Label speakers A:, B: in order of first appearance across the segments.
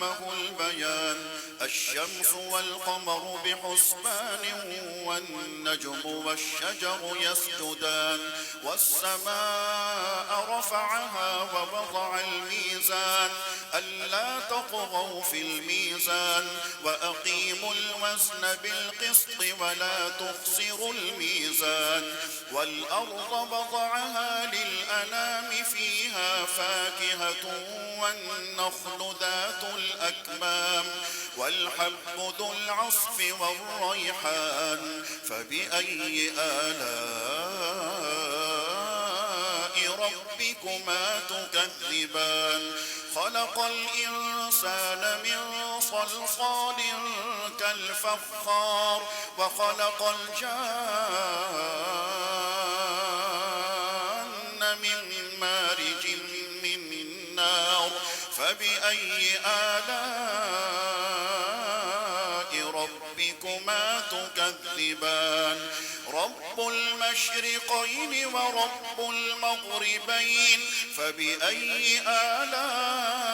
A: علمه البيان. الشمس والقمر بحسبان والنجم والشجر يسجدان. والسماء رفعها ووضع الميزان ألا تطغوا في الميزان وأقيموا الوزن بالقسط ولا تخسروا الميزان. والأرض وضعها للأنام فيها فاكهة والنخل ذات الأكمام والحب ذو العصف والريحان. فبأي آلاء ربكما تكذبان. خلق الإنسان من صلصال كالفخار وخلق الجان من مارج من نار. فبأي آلاء ربكما تكذبان. رب المشرقين ورب المغربين. فبأي آلاء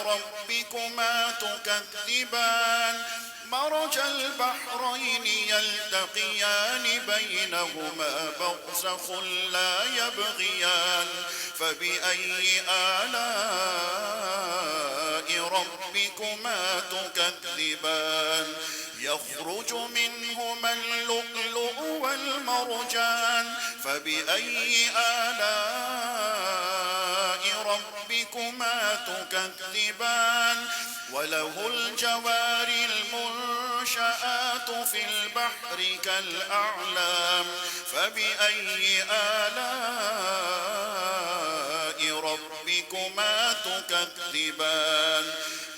A: ربكما تكذبان. مرج البحرين يلتقيان بينهما برزخ لا يبغيان. فبأي آلاء ربكما تكذبان. يخرج منهما اللؤلؤ والمرجان. فبأي آلاء ربكما تكذبان. وله الجوار المنشآت في البحر كالأعلام. فبأي آلاء ربكما تكذبان.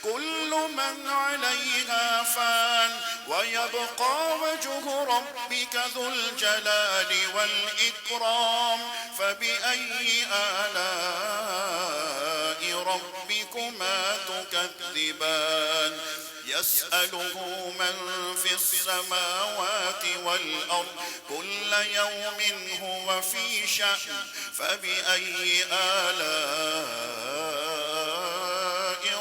A: كل من عليها فان ويبقى وجه ربك ذو الجلال والإكرام. فبأي آلاء ربكما تكذبان. يسأله من في السماوات والأرض كل يوم هو في شأن. فبأي آلاء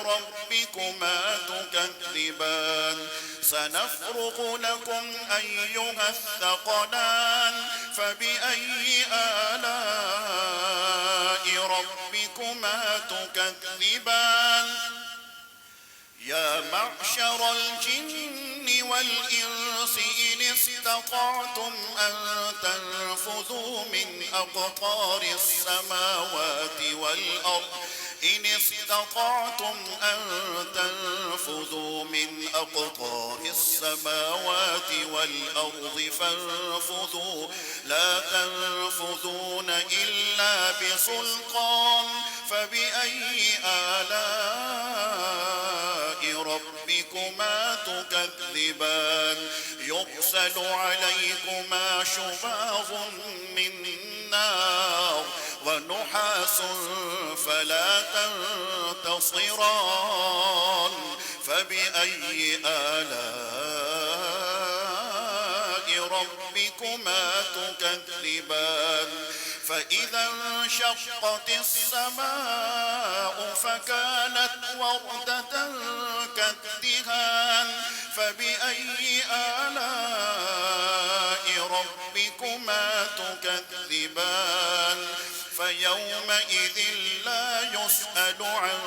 A: ربكما تكذبان. سنفرغ لكم أيها الثقلان. فبأي آلاء ربكما تكذبان. يا معشر الجن والإنس إن استطعتم أن تنفذوا من أقطار السماوات والأرض إن استطعتم أن تنفذوا من أقطار السماوات والأرض فانفذوا لا تنفذون إلا بسلطان. فبأي آلاء ربكما تكذبان. يرسل عليكما شواظ من نار ونحاس فلا تنتصران. فبأي آلاء ربكما تكذبان. فإذا انشقت السماء فكانت وردة كالدهان. فبأي آلاء ربكما تكذبان. فيومئذ لا يسأل عن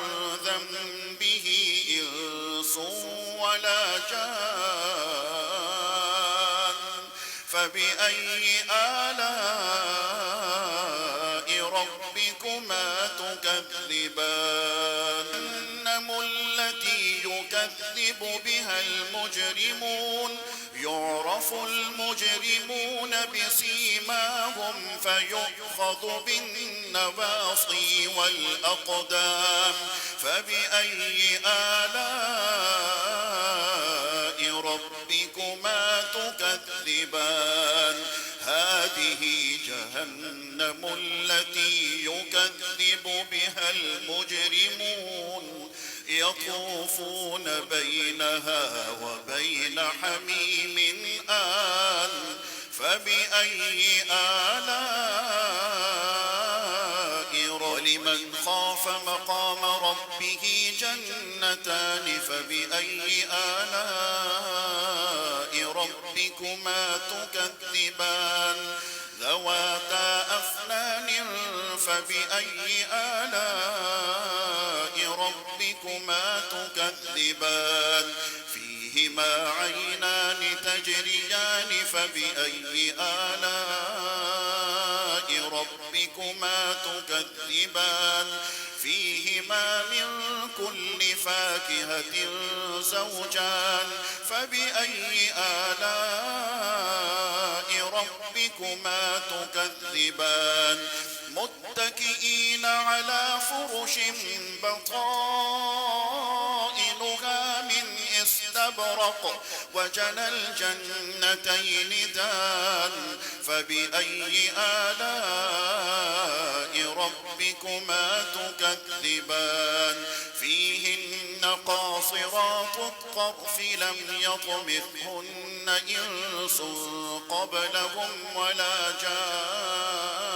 A: ذنبه إنس ولا جان. فبأي آلاء ربكما تكذبان. جهنم التي يكذب بها المجرمون. يعرف المجرمون بسيماهم فيؤخذ بالنواصي والأقدام. فبأي آلاء ربكما تكذبان. هذه جهنم التي يكذب بها المجرمون. يطوفون بينها وبين حميم آن. فبأي آلاء ربكما ولمن خاف مقام ربه جنتان فبأي آلاء ربكما تكذبان ذواتا أفنان فبأي آلاء ربكما تكذبان فيهما عينان تجريان فبأي آلاء ربكما تكذبان فيهما من كل فاكهة زوجان فبأي آلاء ربكما تكذبان متكئين على فرش بطائنها من استبرق وجنى الجنتين دان فبأي آلاء ربكما تكذبان فيهن قاصرات الطرف لم يطمثهن إنس قبلهم ولا جان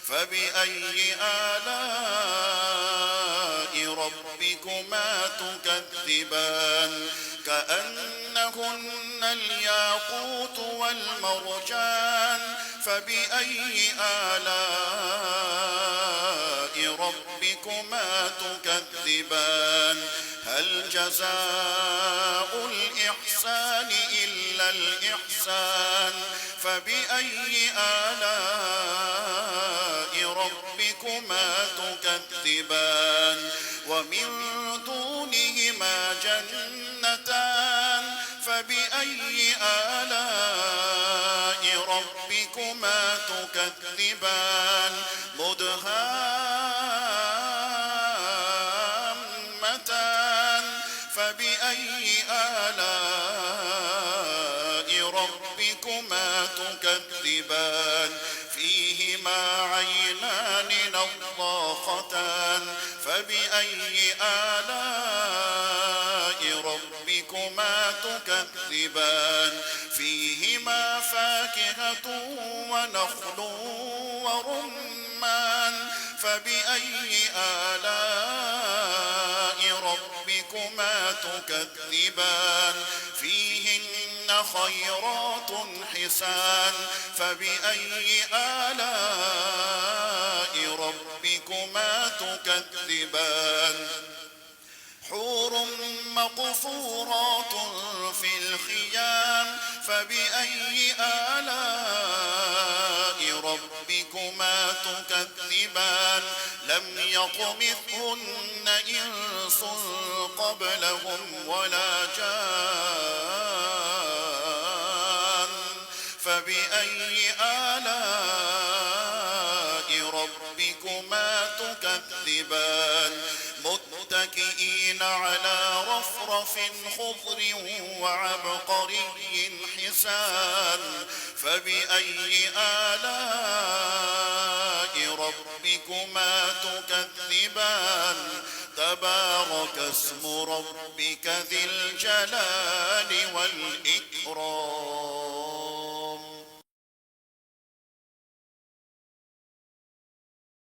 A: فبأي آلاء ربكما تكذبان كأنهن الياقوت والمرجان فبأي آلاء ربكما تكذبان هل جزاء الإحسان إلا الإحسان فبأي آلاء ربكما تكذبان ومن دونهما جنتان فبأي آلاء ربكما تكذبان مدهامتان فبأي آلاء ربكما تكذبان فيهما عينان نضاختان فبأي آلاء ربكما تكذبان فيهما فاكهة ونخل ورمان فبأي آلاء ربكما تكذبان فيهن خيرات حسان فبأي آلاء ربكما تكذبان حور مقصورات في الخيام فبأي آلاء ربكما تكذبان لم يطمثهن إنس قبلهم ولا جان فبأي آلاء ربكما تكذبان متكئين على رفرف خضر وعبقري حسان فبأي آلاء ربكما تكذبان تبارك اسم ربك ذي الجلال والإكرام